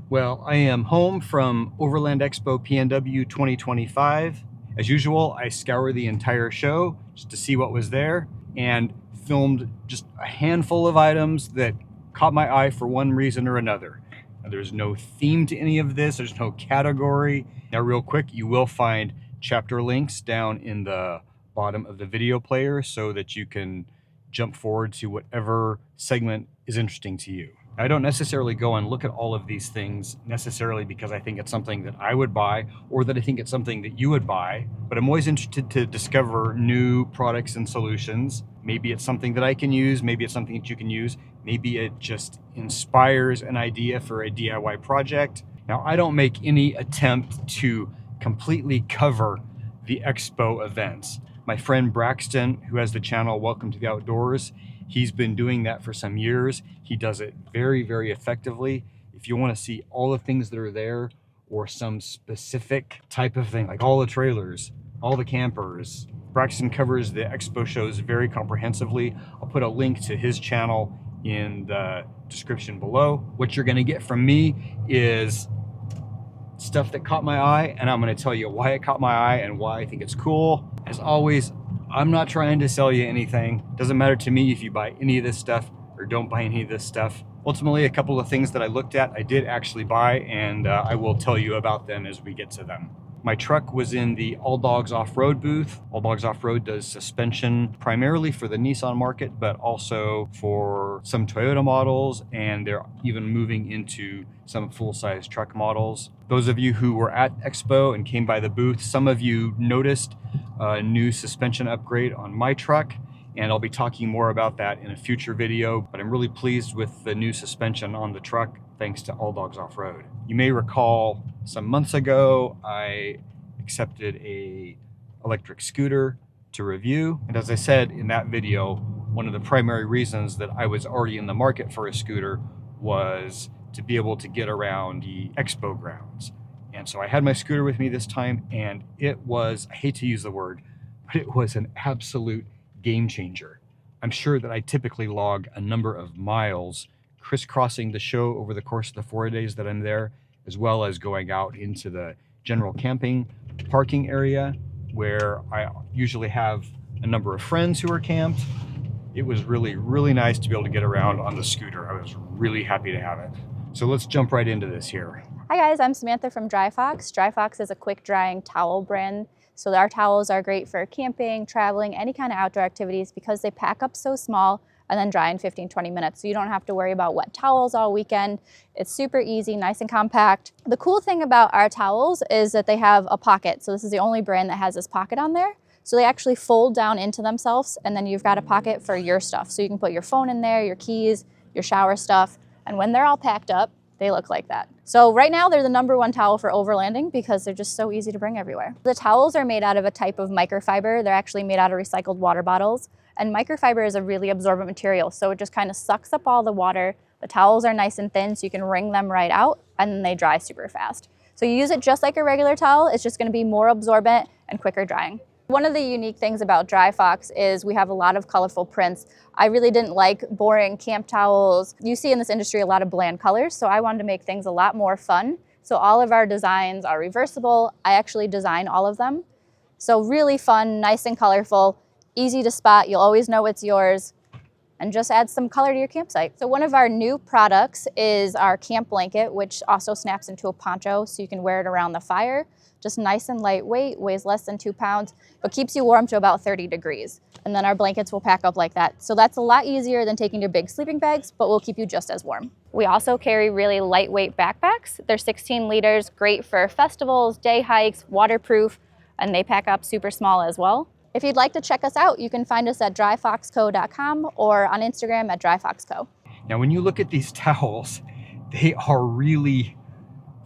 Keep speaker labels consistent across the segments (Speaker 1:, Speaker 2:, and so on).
Speaker 1: Well, I am home from Overland Expo PNW 2025. As usual, I scour the entire show just to see what was there and filmed just a handful of items that caught my eye for one reason or another. Now, there's no theme to any of this, there's no category. Now, real quick, you will find chapter links down in the bottom of the video player so that you can jump forward to whatever segment is interesting to you. I don't necessarily go and look at all of these things necessarily because I think it's something that I would buy or that I think it's something that you would buy, but I'm always interested to discover new products and solutions. Maybe it's something that I can use, maybe it's something that you can use, maybe it just inspires an idea for a DIY project. Now, I don't make any attempt to completely cover the expo events. My friend Braxton, who has the channel Welcome to the Outdoors, he's been doing that for some years. He does it very, very effectively. If you want to see all the things that are there or some specific type of thing, like all the trailers, all the campers, Braxton covers the expo shows very comprehensively. I'll put a link to his channel in the description below. What you're going to get from me is stuff that caught my eye, and I'm going to tell you why it caught my eye and why I think it's cool. As always, I'm not trying to sell you anything. Doesn't matter to me if you buy any of this stuff or don't buy any of this stuff. Ultimately, a couple of things that I looked at, I did actually buy, and I will tell you about them as we get to them. My truck was in the Alldogs Offroad booth. Alldogs Offroad does suspension primarily for the Nissan market, but also for some Toyota models, and they're even moving into some full-size truck models. Those of you who were at Expo and came by the booth, some of you noticed a new suspension upgrade on my truck, and I'll be talking more about that in a future video, but I'm really pleased with the new suspension on the truck thanks to Alldogs Offroad. You may recall some months ago I accepted a electric scooter to review, and as I said in that video, one of the primary reasons that I was already in the market for a scooter was to be able to get around the expo grounds. And so I had my scooter with me this time, and it was, I hate to use the word, but it was an absolute game changer. I'm sure that I typically log a number of miles crisscrossing the show over the course of the 4 days that I'm there, as well as going out into the general camping parking area where I usually have a number of friends who are camped. It was really, really nice to be able to get around on the scooter. I was really happy to have it. So let's jump right into this here.
Speaker 2: Hi guys, I'm Samantha from DryFox. DryFox is a quick drying towel brand. So our towels are great for camping, traveling, any kind of outdoor activities because they pack up so small and then dry in 15-20 minutes. So you don't have to worry about wet towels all weekend. It's super easy, nice and compact. The cool thing about our towels is that they have a pocket. So this is the only brand that has this pocket on there. So they actually fold down into themselves, and then you've got a pocket for your stuff. So you can put your phone in there, your keys, your shower stuff. And when they're all packed up, they look like that. So right now they're the #1 towel for overlanding because they're just so easy to bring everywhere. The towels are made out of a type of microfiber. They're actually made out of recycled water bottles. And microfiber is a really absorbent material, so it just kind of sucks up all the water. The towels are nice and thin, so you can wring them right out, and then they dry super fast. So you use it just like a regular towel, it's just gonna be more absorbent and quicker drying. One of the unique things about DryFox is we have a lot of colorful prints. I really didn't like boring camp towels. You see in this industry a lot of bland colors, so I wanted to make things a lot more fun. So all of our designs are reversible. I actually design all of them. So really fun, nice and colorful, easy to spot. You'll always know it's yours, and just add some color to your campsite. So one of our new products is our camp blanket, which also snaps into a poncho so you can wear it around the fire. Just nice and lightweight, weighs less than 2 pounds, but keeps you warm to about 30 degrees. And then our blankets will pack up like that. So that's a lot easier than taking your big sleeping bags, but will keep you just as warm. We also carry really lightweight backpacks. They're 16 liters, great for festivals, day hikes, waterproof, and they pack up super small as well. If you'd like to check us out, you can find us at dryfoxco.com or on Instagram at dryfoxco.
Speaker 1: Now, when you look at these towels, they are really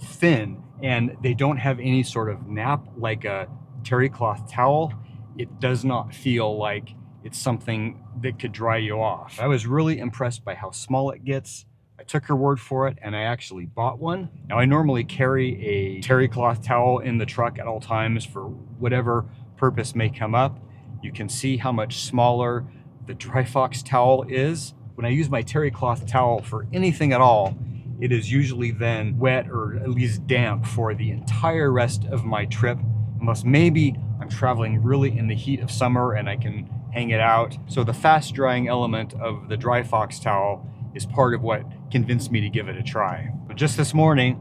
Speaker 1: thin and they don't have any sort of nap like a terry cloth towel. It does not feel like it's something that could dry you off. I was really impressed by how small it gets. I took her word for it and I actually bought one. Now, I normally carry a terry cloth towel in the truck at all times for whatever purpose may come up. You can see how much smaller the DryFox towel is. When I use my terry cloth towel for anything at all, it is usually then wet or at least damp for the entire rest of my trip, unless maybe I'm traveling really in the heat of summer and I can hang it out. So the fast drying element of the DryFox towel is part of what convinced me to give it a try. But just this morning,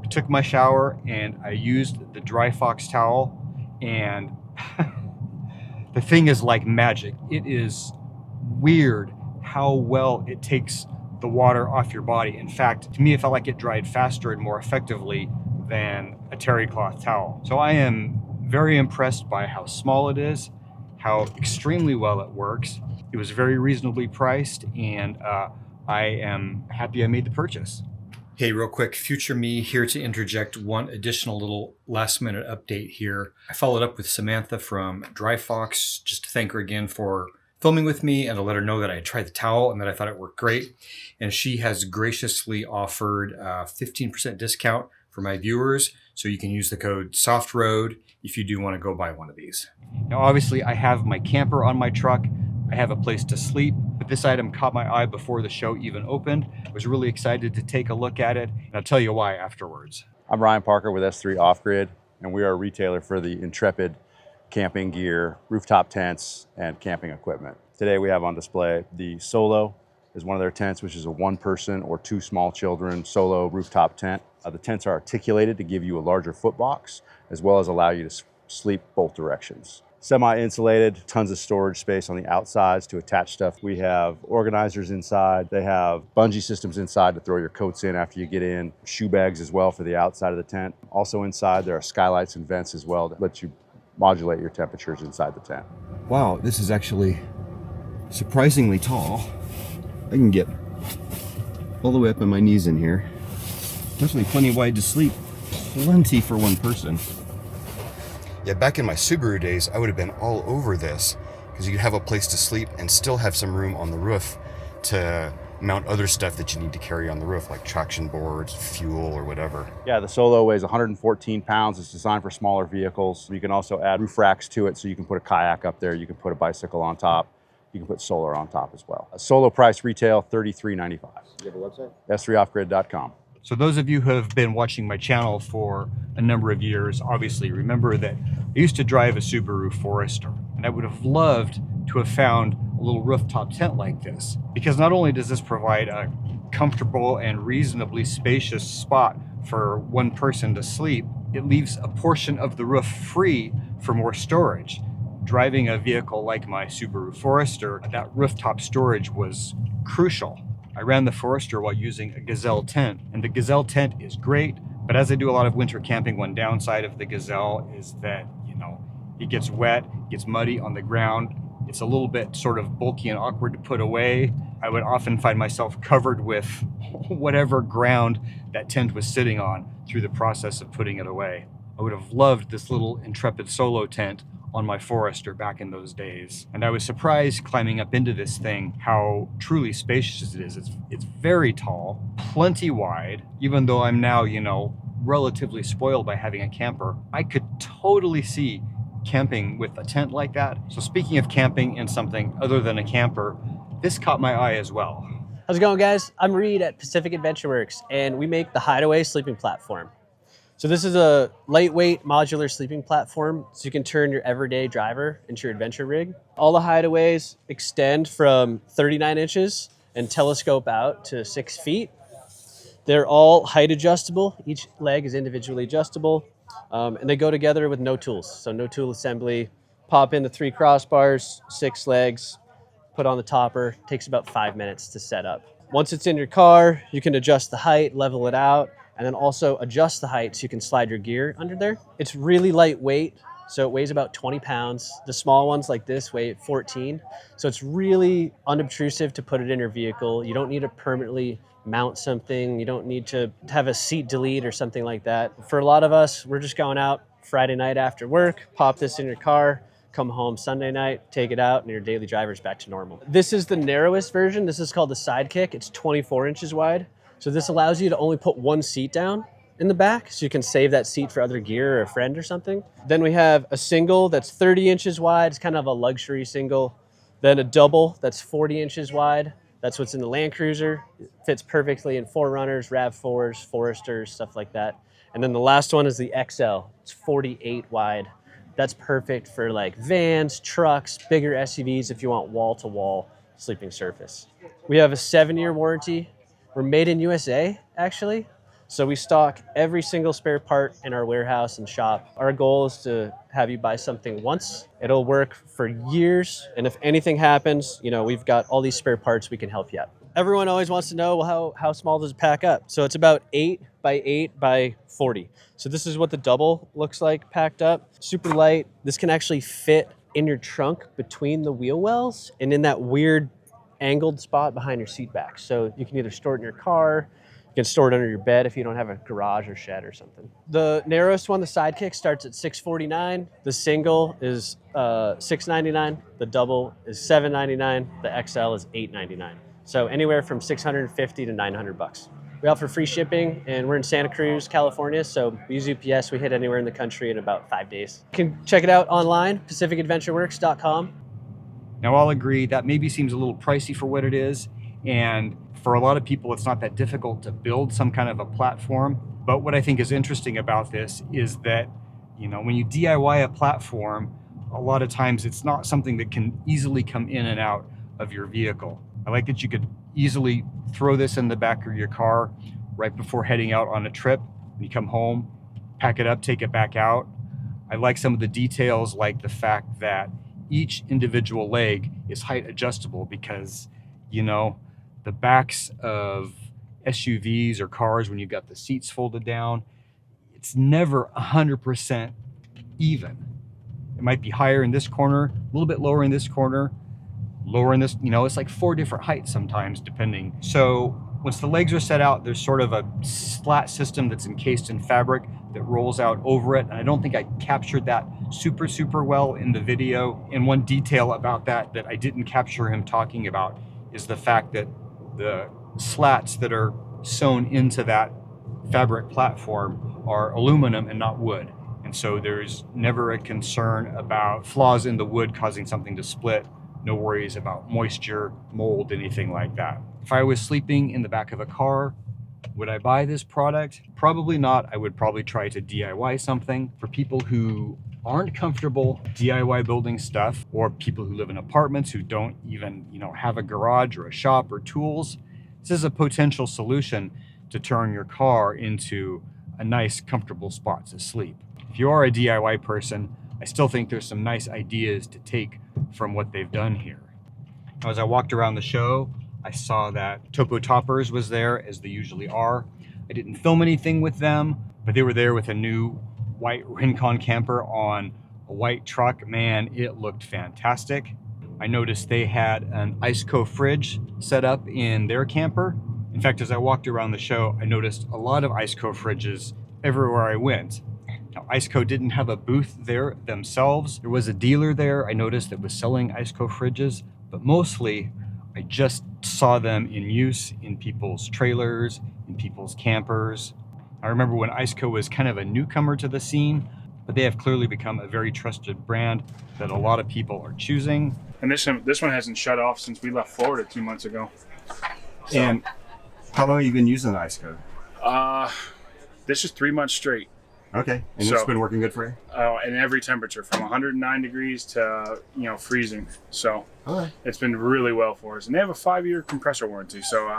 Speaker 1: I took my shower and I used the DryFox towel, and the thing is like magic. It is weird how well it takes the water off your body. In fact, to me, it felt like it dried faster and more effectively than a terry cloth towel. So I am very impressed by how small it is, how extremely well it works. It was very reasonably priced, and I am happy I made the purchase. Hey, real quick, future me here to interject one additional little last minute update here. I followed up with Samantha from DryFox just to thank her again for filming with me and to let her know that I had tried the towel and that I thought it worked great. And she has graciously offered a 15% discount for my viewers. So you can use the code SOFTROAD if you do want to go buy one of these. Now, obviously I have my camper on my truck. I have a place to sleep, but this item caught my eye before the show even opened. I was really excited to take a look at it, and I'll tell you why afterwards.
Speaker 3: I'm Ryan Parker with S3 Off-Grid, and we are a retailer for the Intrepid camping gear, rooftop tents, and camping equipment. Today we have on display the Solo is one of their tents, which is a one-person or two small children solo rooftop tent. The tents are articulated to give you a larger foot box, as well as allow you to sleep both directions. Semi-insulated, tons of storage space on the outsides to attach stuff. We have organizers inside. They have bungee systems inside to throw your coats in after you get in. Shoe bags as well for the outside of the tent. Also inside there are skylights and vents as well that let you modulate your temperatures inside the tent.
Speaker 4: Wow, this is actually surprisingly tall. I can get all the way up on my knees in here. Definitely plenty wide to sleep. Plenty for one person.
Speaker 5: Yeah, back in my Subaru days, I would have been all over this because you could have a place to sleep and still have some room on the roof to mount other stuff that you need to carry on the roof, like traction boards, fuel, or whatever.
Speaker 3: Yeah, the Solo weighs 114 pounds. It's designed for smaller vehicles. You can also add roof racks to it, so you can put a kayak up there. You can put a bicycle on top. You can put solar on top as well. A Solo price retail, $33.95.
Speaker 5: You have a website?
Speaker 3: S3offgrid.com.
Speaker 1: So those of you who have been watching my channel for a number of years obviously remember that I used to drive a Subaru Forester, and I would have loved to have found a little rooftop tent like this, because not only does this provide a comfortable and reasonably spacious spot for one person to sleep, it leaves a portion of the roof free for more storage. Driving a vehicle like my Subaru Forester, that rooftop storage was crucial. I ran the Forester while using a Gazelle tent, and the Gazelle tent is great, but as I do a lot of winter camping, one downside of the Gazelle is that, it gets wet, gets muddy on the ground. It's a little bit sort of bulky and awkward to put away. I would often find myself covered with whatever ground that tent was sitting on through the process of putting it away. I would have loved this little Intrepid Solo tent on my Forester back in those days. And I was surprised climbing up into this thing how truly spacious it is. It's very tall, plenty wide. Even though I'm now, relatively spoiled by having a camper, I could totally see camping with a tent like that. So speaking of camping in something other than a camper, this caught my eye as well.
Speaker 6: How's it going, guys? I'm Reed at Pacific Adventure Works, and we make the Hideaway sleeping platform. So this is a lightweight modular sleeping platform, so you can turn your everyday driver into your adventure rig. All the Hideaways extend from 39 inches and telescope out to 6 feet. They're all height adjustable. Each leg is individually adjustable, and they go together with no tools. So no tool assembly. Pop in the 3 crossbars, 6 legs, put on the topper. Takes about 5 minutes to set up. Once it's in your car, you can adjust the height, level it out, and then also adjust the height so you can slide your gear under there. It's really lightweight, so it weighs about 20 pounds. The small ones like this weigh 14, so it's really unobtrusive to put it in your vehicle. You don't need to permanently mount something. You don't need to have a seat delete or something like that. For a lot of us, we're just going out Friday night after work, pop this in your car, come home Sunday night, take it out, and your daily driver's back to normal. This is the narrowest version. This is called the Sidekick. It's 24 inches wide. So this allows you to only put one seat down in the back, so you can save that seat for other gear or a friend or something. Then we have a single that's 30 inches wide. It's kind of a luxury single. Then a double that's 40 inches wide. That's what's in the Land Cruiser. It fits perfectly in 4Runners, RAV4s, Foresters, stuff like that. And then the last one is the XL. It's 48 wide. That's perfect for like vans, trucks, bigger SUVs if you want wall-to-wall sleeping surface. We have a 7-year warranty. We're made in USA, actually. So we stock every single spare part in our warehouse and shop. Our goal is to have you buy something once. It'll work for years. And if anything happens, you know, we've got all these spare parts, we can help you out. Everyone always wants to know, well, how small does it pack up? So it's about 8 by 8 by 40. So this is what the double looks like packed up. Super light. This can actually fit in your trunk between the wheel wells and in that weird angled spot behind your seat back. So you can either store it in your car, you can store it under your bed if you don't have a garage or shed or something. The narrowest one, the Sidekick, starts at $649. The single is $699. The double is $799. The XL is $899. So anywhere from $650 to $900. We offer free shipping, and we're in Santa Cruz, California. So we use UPS. We hit anywhere in the country in about 5 days. You can check it out online, pacificadventureworks.com.
Speaker 1: Now, I'll agree that maybe seems a little pricey for what it is, and for a lot of people, it's not that difficult to build some kind of a platform. But what I think is interesting about this is that, you know, when you DIY a platform, a lot of times it's not something that can easily come in and out of your vehicle. I like that you could easily throw this in the back of your car right before heading out on a trip. When you come home, pack it up, take it back out. I like some of the details, like the fact that each individual leg is height adjustable, because, you know, the backs of SUVs or cars, when you've got the seats folded down, it's never 100% even. It might be higher in this corner, a little bit lower in this corner, lower in this, you know, it's like 4 different heights sometimes, depending. So once the legs are set out, there's sort of a slat system that's encased in fabric that rolls out over it. And I don't think I captured that super well in the video. And one detail about that I didn't capture him talking about is the fact that the slats that are sewn into that fabric platform are aluminum and not wood. And so there's never a concern about flaws in the wood causing something to split. No worries about moisture, mold, anything like that. If I was sleeping in the back of a car, would I buy this product? Probably not. I would probably try to DIY something. For people who aren't comfortable DIY building stuff, or people who live in apartments who don't even, you know, have a garage or a shop or tools, this is a potential solution to turn your car into a nice, comfortable spot to sleep. If you are a DIY person, I still think there's some nice ideas to take from what they've done here. Now, as I walked around the show, I saw that Topo Toppers was there, as they usually are. I didn't film anything with them, but they were there with a new white Rincon camper on a white truck. Man, it looked fantastic. I noticed they had an Iceco fridge set up in their camper. In fact, as I walked around the show, I noticed a lot of Iceco fridges everywhere I went. Now, Iceco didn't have a booth there themselves. There was a dealer there, I noticed, that was selling Iceco fridges, but mostly I just saw them in use in people's trailers, in people's campers. I remember when Iceco was kind of a newcomer to the scene, but they have clearly become a very trusted brand that a lot of people are choosing.
Speaker 7: And this one hasn't shut off since we left Florida 2 months ago. So,
Speaker 4: And how long have you been using Iceco?
Speaker 7: this is 3 months straight.
Speaker 4: Okay, and
Speaker 7: So-
Speaker 4: it's been working good for you?
Speaker 7: In every temperature, from 109 degrees to freezing. So
Speaker 4: Okay.
Speaker 7: it's been really well for us. And they have a 5-year compressor warranty. So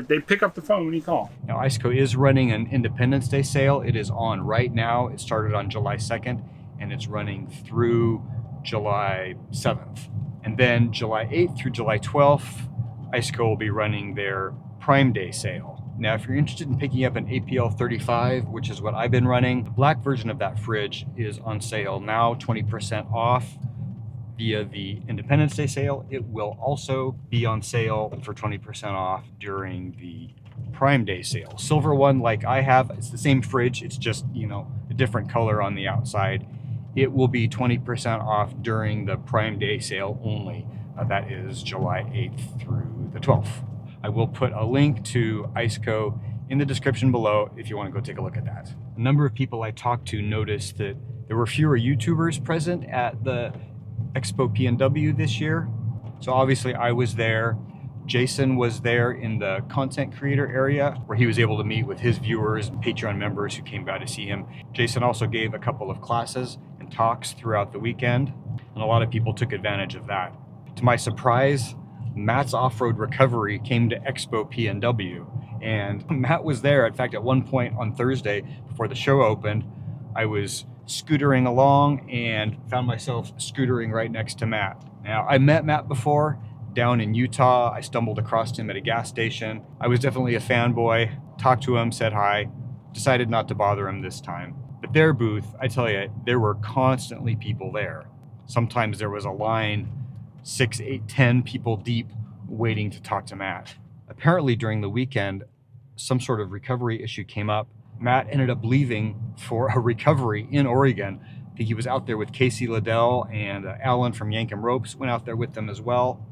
Speaker 7: they pick up the phone when you call.
Speaker 1: Now, Iceco is running an Independence Day sale. It is on right now. It started on July 2nd, and it's running through July 7th. And then July 8th through July 12th, Iceco will be running their Prime Day sale. Now, if you're interested in picking up an APL 35, which is what I've been running, the black version of that fridge is on sale now, 20% off via the Independence Day sale. It will also be on sale for 20% off during the Prime Day sale. Silver one, like I have, it's the same fridge. It's just, a different color on the outside. It will be 20% off during the Prime Day sale only. That is July 8th through the 12th. I will put a link to Iceco in the description below if you want to go take a look at that. A number of people I talked to noticed that there were fewer YouTubers present at the Expo PNW this year. So obviously I was there. Jason was there in the content creator area where he was able to meet with his viewers and Patreon members who came by to see him. Jason also gave a couple of classes and talks throughout the weekend, and a lot of people took advantage of that. To my surprise, Matt's off-road recovery came to Expo PNW, and Matt was there. In fact, at one point on Thursday before the show opened, I was scootering along and found myself scootering right next to Matt. Now, I met Matt before down in Utah. I stumbled across him at a gas station. I was definitely a fanboy, talked to him, said hi, decided not to bother him this time. But their booth, I tell you, there were constantly people there. Sometimes there was a line 6, 8, 10 people deep waiting to talk to Matt. Apparently during the weekend, some sort of recovery issue came up. Matt ended up leaving for a recovery in Oregon. I think he was out there with Casey Liddell, and Alan from Yankum Ropes went out there with them as well.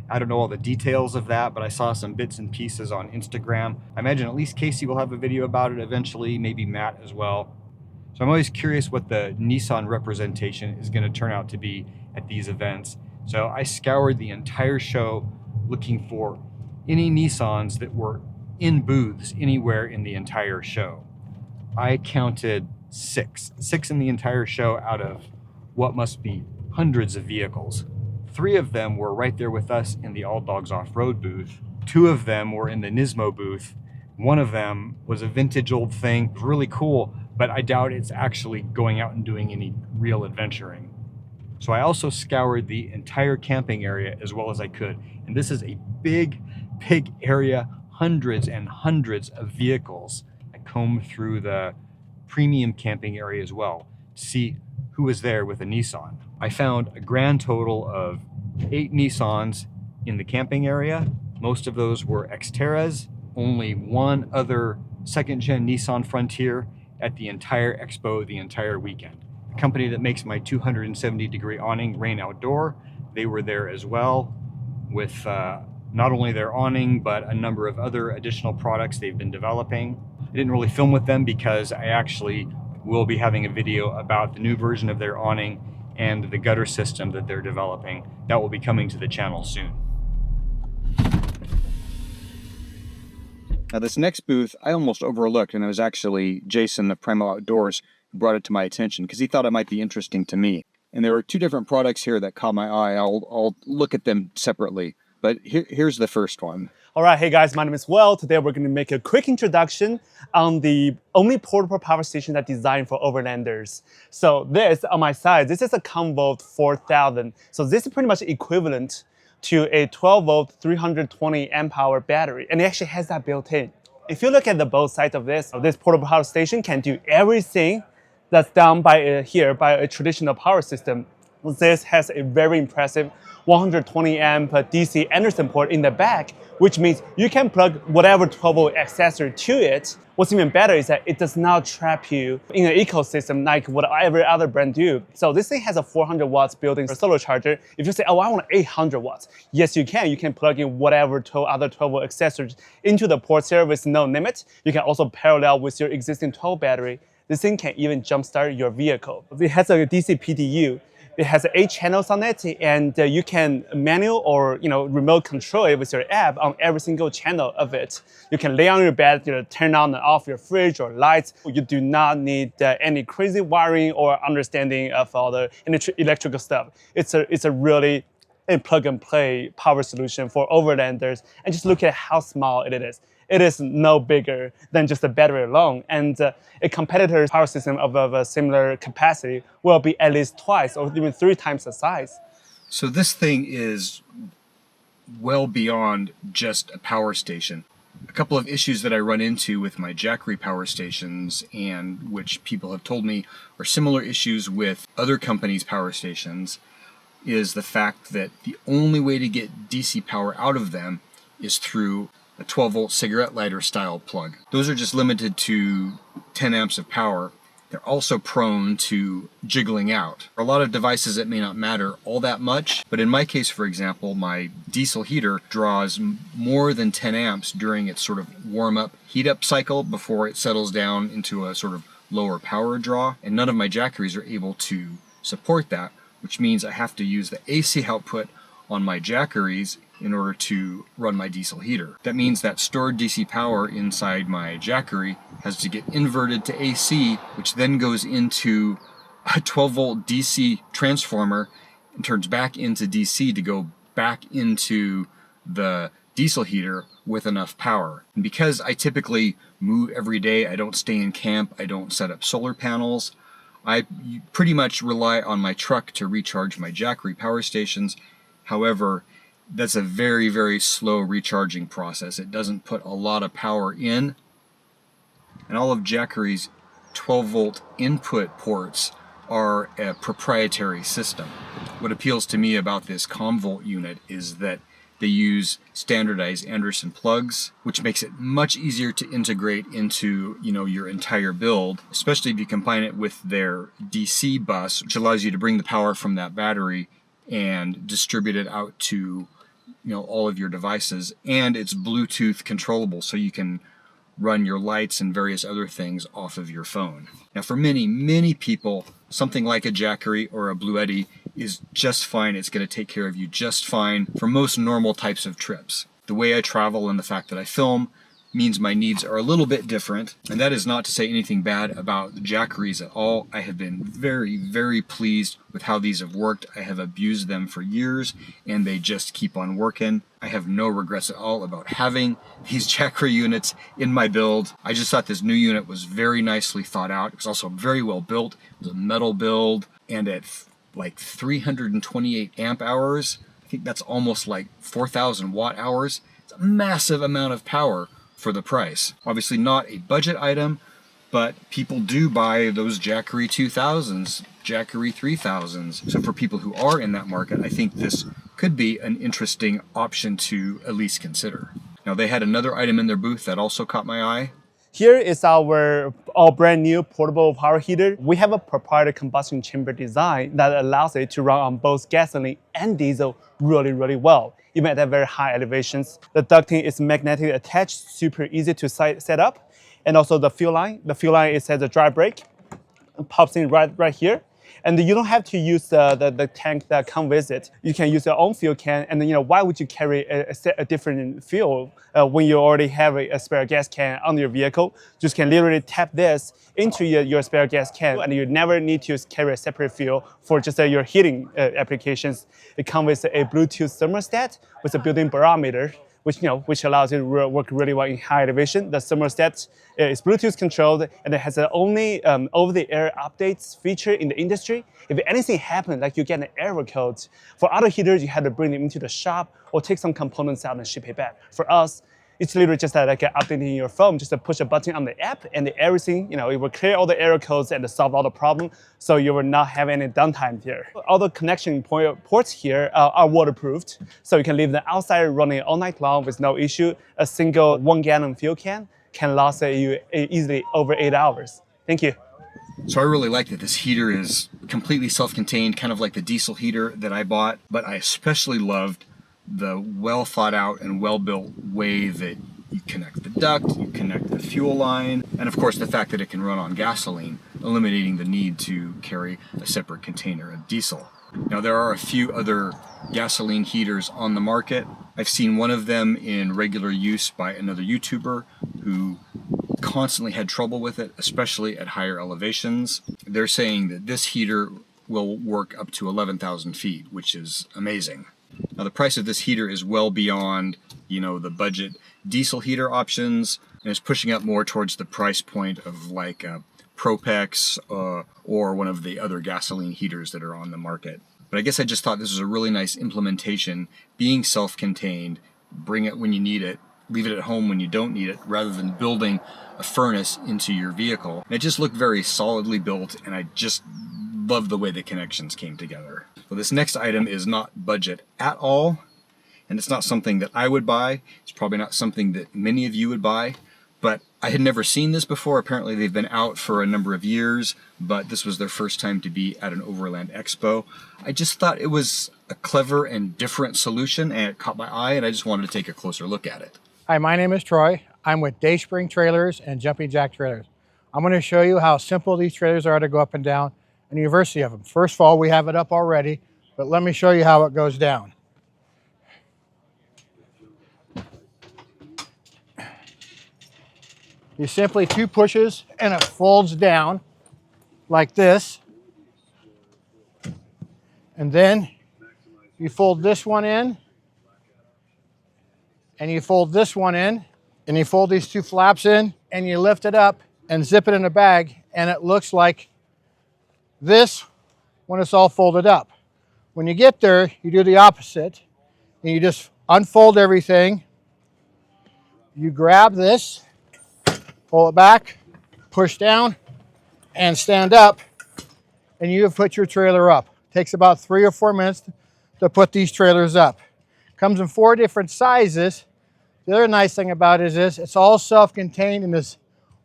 Speaker 1: I don't know all the details of that, but I saw some bits and pieces on Instagram. I imagine at least Casey will have a video about it eventually, maybe Matt as well. So I'm always curious what the Nissan representation is going to turn out to be at these events. So I scoured the entire show looking for any Nissans that were in booths anywhere in the entire show. I counted six in the entire show out of what must be hundreds of vehicles. 3 of them were right there with us in the Alldogs Offroad booth. 2 of them were in the Nismo booth. One of them was a vintage old thing, really cool, but I doubt it's actually going out and doing any real adventuring. So I also scoured the entire camping area as well as I could. And this is a big area, hundreds and hundreds of vehicles. I combed through the premium camping area as well to see who was there with a Nissan. I found a grand total of 8 Nissans in the camping area. Most of those were Xterras, only one other second-gen Nissan Frontier at the entire expo the entire weekend. The company that makes my 270-degree awning, Rain Outdoor, they were there as well with not only their awning, but a number of other additional products they've been developing. I didn't really film with them because I actually will be having a video about the new version of their awning and the gutter system that they're developing. That will be coming to the channel soon. Now this next booth I almost overlooked, and it was actually Jason of Primal Outdoors who brought it to my attention because he thought it might be interesting to me. And there were 2 different products here that caught my eye. I'll look at them separately, but here's the first one.
Speaker 8: All right, hey guys, my name is Will. Today we're going to make a quick introduction on the only portable power station that's designed for overlanders. So this on my side, this is a Comvolt 4000. So this is pretty much equivalent to a 12-volt 320 amp hour battery, and it actually has that built in. If you look at the both sides of this portable power station can do everything that's done by a traditional power system. This has a very impressive 120 amp DC Anderson port in the back, which means you can plug whatever 12-volt accessory to it. What's even better is that it does not trap you in an ecosystem like what every other brand do. So this thing has a 400 watts built-in solar charger. If you say, oh, I want 800 watts, yes, you can. You can plug in whatever other 12-volt accessories into the port there with no limit. You can also parallel with your existing 12 battery. This thing can even jumpstart your vehicle. It has a DC PDU. It has 8 channels on it, and you can manual or remote control it with your app on every single channel of it. You can lay on your bed, turn on and off your fridge or lights. You do not need any crazy wiring or understanding of all the electrical stuff. It's a really plug and play power solution for overlanders. And just look at how small it is. It is no bigger than just a battery alone, and a competitor's power system of a similar capacity will be at least twice or even 3 times the size.
Speaker 1: So this thing is well beyond just a power station. A couple of issues that I run into with my Jackery power stations, and which people have told me are similar issues with other companies' power stations, is the fact that the only way to get DC power out of them is through a 12-volt cigarette lighter style plug. Those are just limited to 10 amps of power. They're also prone to jiggling out. For a lot of devices it may not matter all that much, but in my case, for example, my diesel heater draws more than 10 amps during its sort of warm-up, heat-up cycle before it settles down into a sort of lower power draw, and none of my Jackeries are able to support that, which means I have to use the AC output on my Jackeries in order to run my diesel heater. That means that stored DC power inside my Jackery has to get inverted to AC, which then goes into a 12-volt DC transformer and turns back into DC to go back into the diesel heater with enough power. And because I typically move every day, I don't stay in camp, I don't set up solar panels, I pretty much rely on my truck to recharge my Jackery power stations. However, that's a very, very slow recharging process. It doesn't put a lot of power in. And all of Jackery's 12-volt input ports are a proprietary system. What appeals to me about this Comvolt unit is that they use standardized Anderson plugs, which makes it much easier to integrate into, your entire build, especially if you combine it with their DC bus, which allows you to bring the power from that battery and distribute it out to, all of your devices. And it's Bluetooth controllable, so you can run your lights and various other things off of your phone. Now, for many, many people, something like a Jackery or a Bluetti is just fine. It's going to take care of you just fine for most normal types of trips. The way I travel and the fact that I film means my needs are a little bit different, and that is not to say anything bad about the Jackeries at all. I have been very, very pleased with how these have worked. I have abused them for years, and they just keep on working. I have no regrets at all about having these Jackery units in my build. I just thought this new unit was very nicely thought out. It was also very well built. It was a metal build, and at like 328 amp hours, I think that's almost like 4,000 watt hours. It's a massive amount of power for the price. Obviously not a budget item, but people do buy those Jackery 2000s, Jackery 3000s. So for people who are in that market, I think this could be an interesting option to at least consider. Now, they had another item in their booth that also caught my eye.
Speaker 8: Here is our brand new portable power heater. We have a proprietary combustion chamber design that allows it to run on both gasoline and diesel really, really well, even at very high elevations. The ducting is magnetically attached, super easy to set up. And also the fuel line. The fuel line is has a dry brake. It pops in right here. And you don't have to use the tank that comes with it. You can use your own fuel can. And then, why would you carry a different fuel when you already have a spare gas can on your vehicle? Just can literally tap this into your spare gas can, and you never need to carry a separate fuel for just your heating applications. It comes with a Bluetooth thermostat with a built-in barometer, which allows it to work really well in high elevation. The thermostat is Bluetooth controlled, and it has the only over-the-air updates feature in the industry. If anything happens, like you get an error code, for other heaters, you have to bring them into the shop or take some components out and ship it back. For us, it's literally just like updating your phone, just to push a button on the app, and everything, it will clear all the error codes and solve all the problems, so you will not have any downtime here. All the connection ports here are waterproofed, so you can leave them outside running all night long with no issue. A single 1-gallon fuel can last you easily over 8 hours. Thank you.
Speaker 1: So I really like that this heater is completely self-contained, kind of like the diesel heater that I bought, but I especially loved the well thought out and well built way that you connect the duct, you connect the fuel line, and of course the fact that it can run on gasoline, eliminating the need to carry a separate container of diesel. Now, there are a few other gasoline heaters on the market. I've seen one of them in regular use by another YouTuber who constantly had trouble with it, especially at higher elevations. They're saying that this heater will work up to 11,000 feet, which is amazing. Now, the price of this heater is well beyond, the budget diesel heater options, and it's pushing up more towards the price point of like Propex or one of the other gasoline heaters that are on the market. But I guess I just thought this was a really nice implementation, being self-contained, bring it when you need it, leave it at home when you don't need it, rather than building a furnace into your vehicle. And it just looked very solidly built, and I just love the way the connections came together. So this next item is not budget at all, and it's not something that I would buy. It's probably not something that many of you would buy, but I had never seen this before. Apparently they've been out for a number of years, but this was their first time to be at an Overland Expo. I just thought it was a clever and different solution, and it caught my eye, and I just wanted to take a closer look at it.
Speaker 9: Hi, my name is Troy. I'm with Dayspring Trailers and Jumping Jack Trailers. I'm going to show you how simple these trailers are to go up and down, and the university of them. First of all, we have it up already, but let me show you how it goes down. You simply 2 pushes and it folds down like this. And then you fold this one in, and you fold this one in, and you fold these 2 flaps in, and you lift it up and zip it in a bag, and it looks like this when it's all folded up. When you get there, you do the opposite, and you just unfold everything. You grab this, pull it back, push down, and stand up, and you have put your trailer up. Takes about 3 or 4 minutes to put these trailers up. Comes in 4 different sizes. The other nice thing about it is this, it's all self-contained in this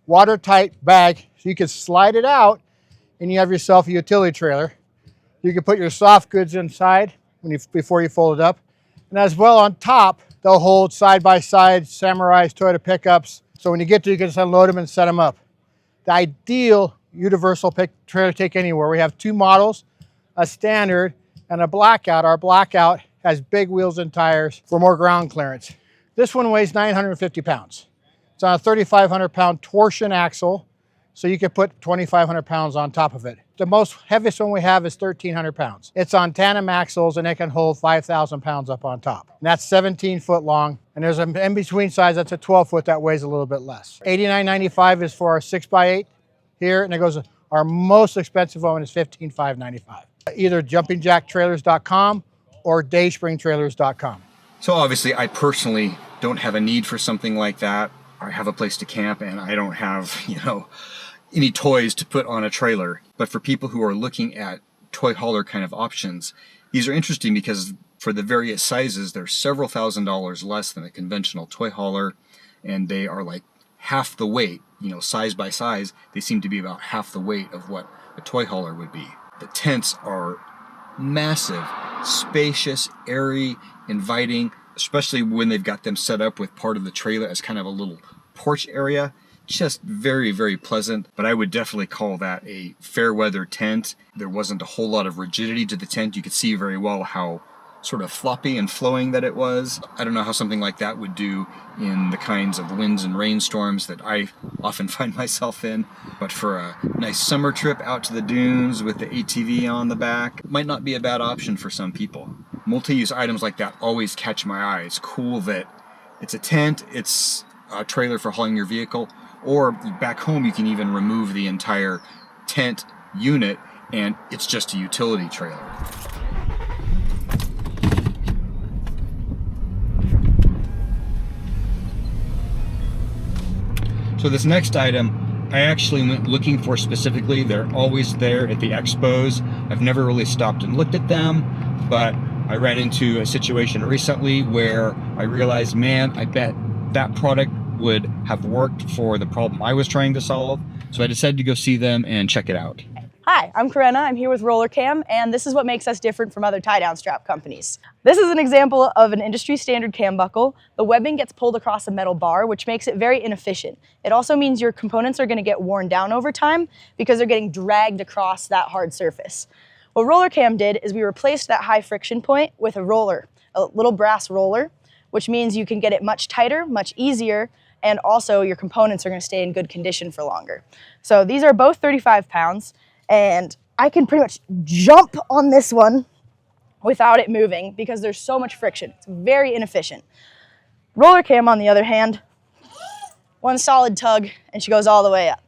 Speaker 9: watertight bag, so you can slide it out and you have yourself a utility trailer. You can put your soft goods inside before you fold it up. And as well on top, they'll hold side-by-side Samurais, Toyota pickups. So when you get there, you can just unload them and set them up. The ideal universal trailer take anywhere. We have 2 models, a standard and a blackout. Our blackout has big wheels and tires for more ground clearance. This one weighs 950 pounds. It's on a 3,500 pound torsion axle, so you can put 2,500 pounds on top of it. The most heaviest one we have is 1,300 pounds. It's on tandem axles and it can hold 5,000 pounds up on top. And that's 17 foot long. And there's an in-between size that's a 12 foot that weighs a little bit less. $89.95 is for our 6x8 here, and it goes, our most expensive one is $15,595. Either jumpingjacktrailers.com or dayspringtrailers.com.
Speaker 1: So obviously I personally don't have a need for something like that. I have a place to camp and I don't have, any toys to put on a trailer. But for people who are looking at toy hauler kind of options, these are interesting because for the various sizes, they're several $1,000s less than a conventional toy hauler, and they are like half the weight, size by size. They seem to be about half the weight of what a toy hauler would be. The tents are massive, spacious, airy, inviting, especially when they've got them set up with part of the trailer as kind of a little porch area. Just very, very pleasant, but I would definitely call that a fair weather tent. There wasn't a whole lot of rigidity to the tent. You could see very well how sort of floppy and flowing that it was. I don't know how something like that would do in the kinds of winds and rainstorms that I often find myself in, but for a nice summer trip out to the dunes with the ATV on the back, it might not be a bad option for some people. Multi-use items like that always catch my eye. It's cool that it's a tent, it's a trailer for hauling your vehicle, or back home you can even remove the entire tent unit and it's just a utility trailer. So this next item, I actually went looking for specifically. They're always there at the expos. I've never really stopped and looked at them, but I ran into a situation recently where I realized, man, I bet that product would have worked for the problem I was trying to solve. So I decided to go see them and check it out.
Speaker 10: Hi, I'm Karenna. I'm here with rollercam, and this is what makes us different from other tie-down strap companies. This is an example of an industry standard cam buckle. The webbing gets pulled across a metal bar, which makes it very inefficient. It also means your components are going to get worn down over time because they're getting dragged across that hard surface. What rollercam did is we replaced that high friction point with a roller, a little brass roller, which means you can get it much tighter, much easier, and also your components are going to stay in good condition for longer. So these are both 35 pounds. And I can pretty much jump on this one without it moving because there's so much friction. It's very inefficient. Rollercam, on the other hand, one solid tug and she goes all the way up.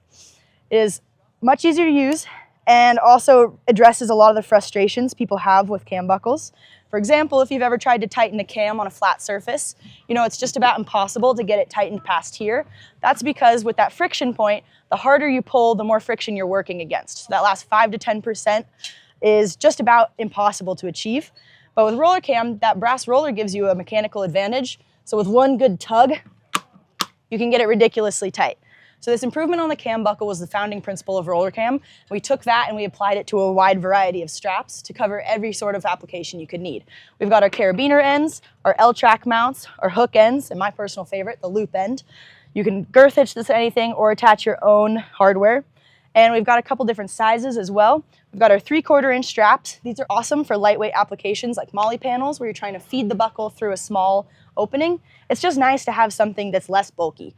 Speaker 10: It is much easier to use and also addresses a lot of the frustrations people have with cam buckles. For example, if you've ever tried to tighten a cam on a flat surface, it's just about impossible to get it tightened past here. That's because with that friction point, the harder you pull, the more friction you're working against. So that last 5 to 10% is just about impossible to achieve. But with rollercam, that brass roller gives you a mechanical advantage. So with one good tug, you can get it ridiculously tight. So this improvement on the cam buckle was the founding principle of rollercam. We took that and we applied it to a wide variety of straps to cover every sort of application you could need. We've got our carabiner ends, our L-track mounts, our hook ends, and my personal favorite, the loop end. You can girth hitch this to anything or attach your own hardware. And we've got a couple different sizes as well. We've got our 3/4 inch straps. These are awesome for lightweight applications like molly panels where you're trying to feed the buckle through a small opening. It's just nice to have something that's less bulky.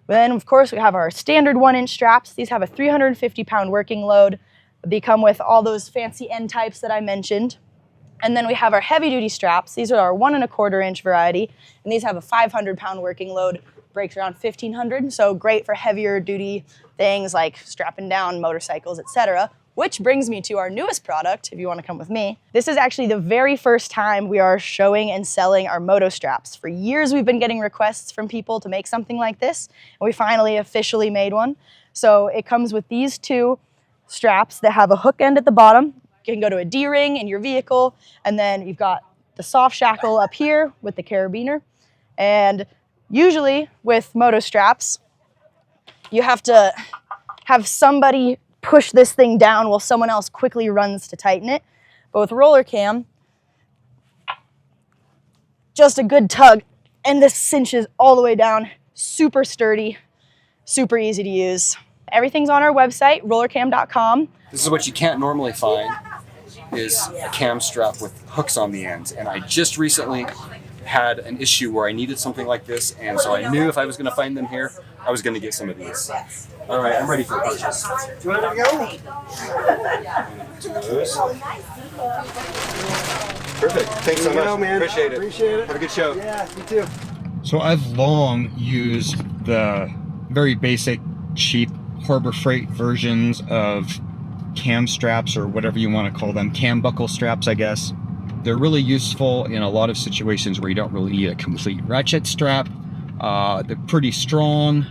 Speaker 10: Then, of course, we have our standard 1-inch straps. These have a 350-pound working load. They come with all those fancy end types that I mentioned. And then we have our heavy-duty straps. These are our 1¼ inch variety, and these have a 500-pound working load. Brakes around 1,500, so great for heavier duty things like strapping down motorcycles, etc. Which brings me to our newest product, if you want to come with me. This is actually the very first time we are showing and selling our moto straps. For years we've been getting requests from people to make something like this, and we finally officially made one. So it comes with these two straps that have a hook end at the bottom. You can go to a D-ring in your vehicle, and then you've got the soft shackle up here with the carabiner. And usually with moto straps, you have to have somebody push this thing down while someone else quickly runs to tighten it. But with rollercam, just a good tug, and this cinches all the way down. Super sturdy, super easy to use. Everything's on our website, rollercam.com.
Speaker 11: This is what you can't normally find, is a cam strap with hooks on the ends. And I just recently had an issue where I needed something like this, and so I knew if I was going to find them here, I was going to get some of these. All right, I'm ready for purchase. Do you want to go?
Speaker 4: Perfect. Thanks so much,
Speaker 11: man.
Speaker 4: Appreciate it.
Speaker 11: Appreciate it.
Speaker 4: Have a good show.
Speaker 11: Yeah, you too.
Speaker 1: So I've long used the very basic, cheap Harbor Freight versions of cam straps, or whatever you want to call them, cam buckle straps, I guess. They're really useful in a lot of situations where you don't really need a complete ratchet strap. They're pretty strong,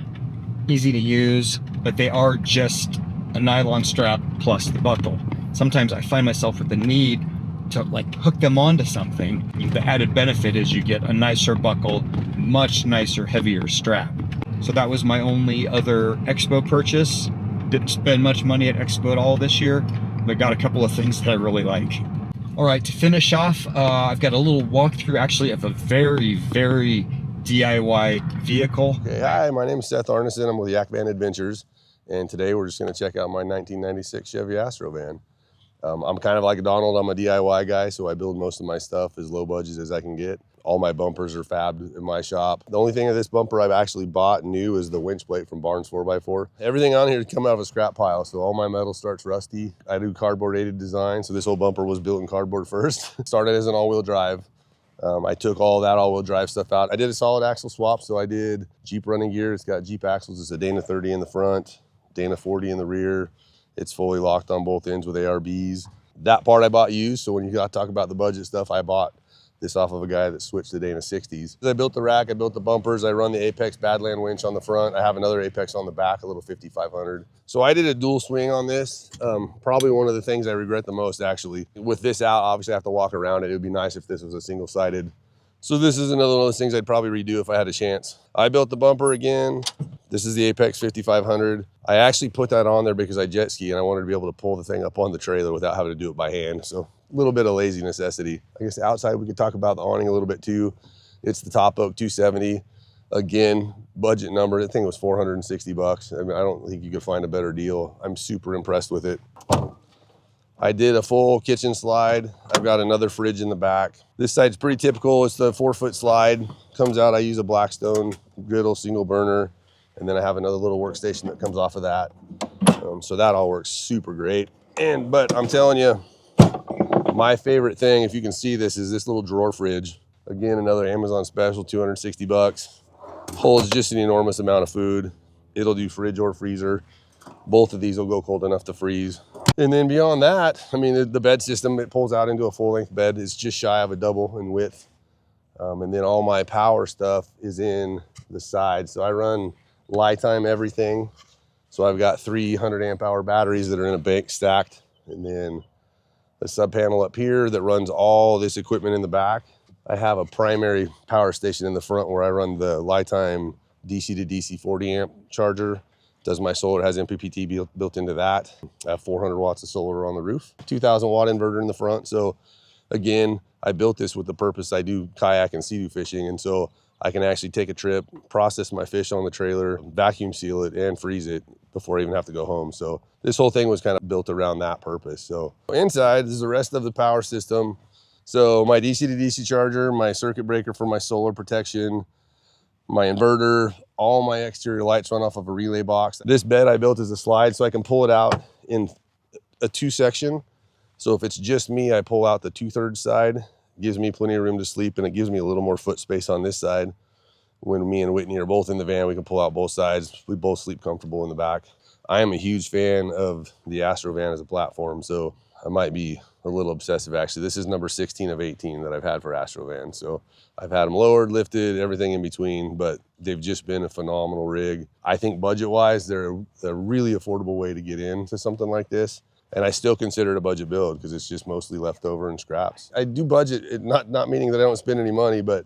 Speaker 1: easy to use, but they are just a nylon strap plus the buckle. Sometimes I find myself with the need to like hook them onto something. The added benefit is you get a nicer buckle, much nicer, heavier strap. So that was my only other Expo purchase. Didn't spend much money at Expo at all this year, but got a couple of things that I really like. All right, to finish off, I've got a little walkthrough actually of a very, very DIY vehicle.
Speaker 12: Okay, hi, my name is Seth Arneson. I'm with Yak Van Adventures, and today we're just going to check out my 1996 Chevy Astro van. I'm kind of like Donald. I'm a DIY guy, so I build most of my stuff as low budget as I can get. All my bumpers are fabbed in my shop. The only thing of this bumper I've actually bought new is the winch plate from Barnes 4x4. Everything on here has come out of a scrap pile, so all my metal starts rusty. I do cardboard aided design, so this whole bumper was built in cardboard first. Started as an all-wheel drive. I took all that all-wheel drive stuff out. I did a solid axle swap, so I did Jeep running gear. It's got Jeep axles. It's a Dana 30 in the front, Dana 40 in the rear. It's fully locked on both ends with ARBs. That part I bought used, so when you got to talk about the budget stuff, I bought this off of a guy that switched to Dana 60s. I built the rack, I built the bumpers, I run the Apex Badland winch on the front. I have another Apex on the back, a little 5500. So I did a dual swing on this. Probably one of the things I regret the most, actually. With this out, obviously I have to walk around it. It would be nice if this was a single-sided. So this is another one of those things I'd probably redo if I had a chance. I built the bumper again. This is the Apex 5500. I actually put that on there because I jet ski and I wanted to be able to pull the thing up on the trailer without having to do it by hand. So a little bit of lazy necessity. I guess outside we could talk about the awning a little bit too. It's the Top Oak 270. Again, budget number. I think it was 460 bucks. I mean, I don't think you could find a better deal. I'm super impressed with it. I did a full kitchen slide. I've got another fridge in the back. This side's pretty typical. It's the 4-foot slide. Comes out, I use a Blackstone griddle single burner. And then I have another little workstation that comes off of that. So that all works super great. But I'm telling you, my favorite thing, if you can see this, is this little drawer fridge. Again, another Amazon special, 260 bucks. Holds just an enormous amount of food. It'll do fridge or freezer. Both of these will go cold enough to freeze. And then beyond that, I mean, the bed system, it pulls out into a full-length bed. It's just shy of a double in width. And then all my power stuff is in the side. So I run Lifetime everything. So I've got 300 amp hour batteries that are in a bank stacked. And then a sub panel up here that runs all this equipment in the back. I have a primary power station in the front where I run the Lifetime DC to DC 40 amp charger. Does my solar, has MPPT built into that. I have 400 watts of solar on the roof, 2000 watt inverter in the front. So again, I built this with the purpose I do kayak and sea-doo fishing. And so I can actually take a trip, process my fish on the trailer, vacuum seal it and freeze it before I even have to go home. So this whole thing was kind of built around that purpose. So inside is the rest of the power system. So my DC to DC charger, my circuit breaker for my solar protection, my inverter, all my exterior lights run off of a relay box. This bed I built as a slide so I can pull it out in a 2-section. So if it's just me, I pull out the 2/3 side. It gives me plenty of room to sleep, and it gives me a little more foot space on this side. When me and Whitney are both in the van, we can pull out both sides. We both sleep comfortable in the back. I am a huge fan of the Astro van as a platform, so I might be a little obsessive actually. This is number 16 of 18 that I've had for Astro van. So I've had them lowered, lifted, everything in between, but they've just been a phenomenal rig. I think budget-wise, they're a really affordable way to get into something like this. And I still consider it a budget build because it's just mostly leftover and scraps. I do budget, not meaning that I don't spend any money, but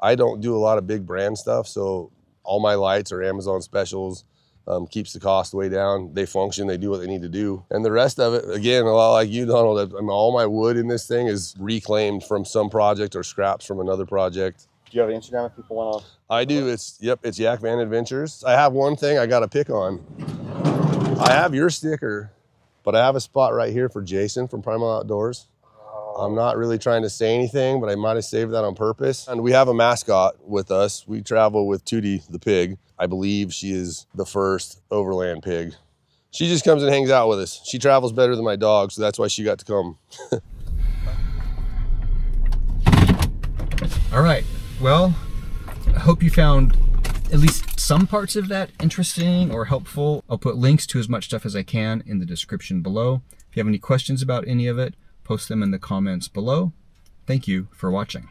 Speaker 12: I don't do a lot of big brand stuff. So all my lights are Amazon specials, keeps the cost way down. They function, they do what they need to do. And the rest of it, again, a lot like you, Donald, all my wood in this thing is reclaimed from some project or scraps from another project.
Speaker 3: Do you have an Instagram if people want to?
Speaker 12: I do. It's Yak Van Adventures. I have one thing I got to pick on. I have your sticker, but I have a spot right here for Jason from Primal Outdoors. I'm not really trying to say anything, but I might have saved that on purpose. And we have a mascot with us. We travel with Tootie the pig. I believe she is the first overland pig. She just comes and hangs out with us. She travels better than my dog, so that's why she got to come.
Speaker 1: All right, well, I hope you found at least some parts of that interesting or helpful. I'll put links to as much stuff as I can in the description below. If you have any questions about any of it, post them in the comments below. Thank you for watching.